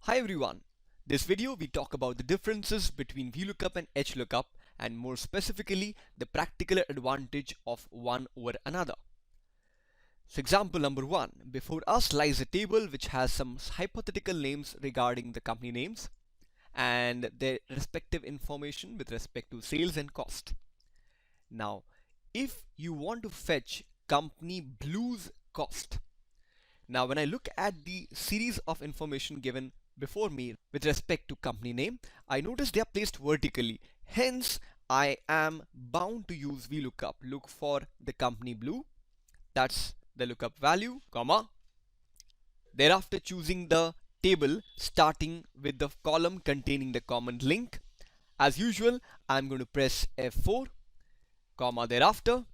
Hi everyone. This video we talk about the differences between VLOOKUP and HLOOKUP and more specifically the practical advantage of one over another. So example number 1. Before us lies a table which has some hypothetical names regarding the company names and their respective information with respect to sales and cost. Now if you want to fetch company Blue's cost, now when I look at the series of information given before me with respect to company name, I notice they are placed vertically. Hence, I am bound to use VLOOKUP. Look for the company Blue. That's the lookup value, comma. Thereafter choosing the table starting with the column containing the common link. As usual, I'm going to press F4, comma thereafter.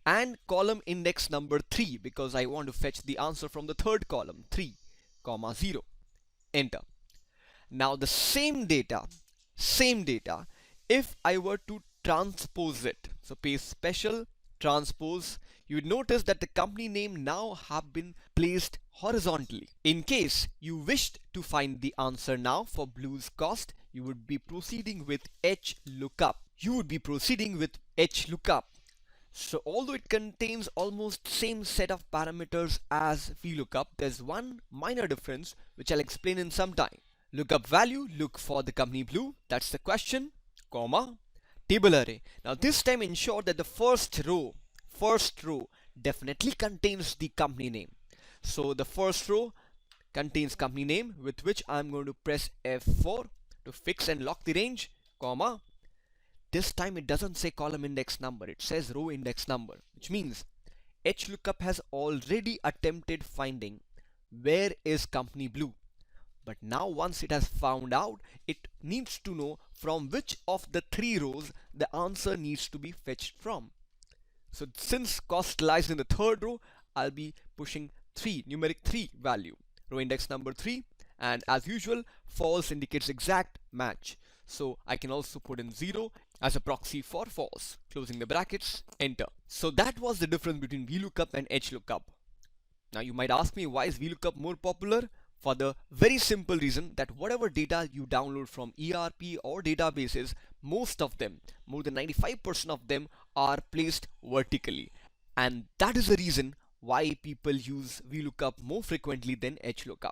And column index number 3 because I want to fetch the answer from the third column 3, 0. Enter. Now the same data, if I were to transpose it, so paste special transpose, you would notice that the company name now have been placed horizontally. In case you wished to find the answer now for Blue's cost, you would be proceeding with HLOOKUP. So although it contains almost same set of parameters as VLOOKUP, there's one minor difference which I'll explain in some time. Lookup value, look for the company Blue, that's the question, comma, table array. Now this time ensure that the first row definitely contains the company name. So the first row contains company name with which I'm going to press F4 to fix and lock the range, comma. This time it doesn't say column index number, it says row index number, which means HLOOKUP has already attempted finding where is company Blue. But now once it has found out, it needs to know from which of the 3 rows the answer needs to be fetched from. So since cost lies in the third row, I'll be pushing 3, numeric 3 value, row index number 3, and as usual false indicates exact match. So I can also put in 0 as a proxy for false. Closing the brackets, enter. So that was the difference between VLOOKUP and HLOOKUP. Now you might ask me, why is VLOOKUP more popular? For the very simple reason that whatever data you download from ERP or databases, most of them, more than 95% of them are placed vertically. And that is the reason why people use VLOOKUP more frequently than HLOOKUP.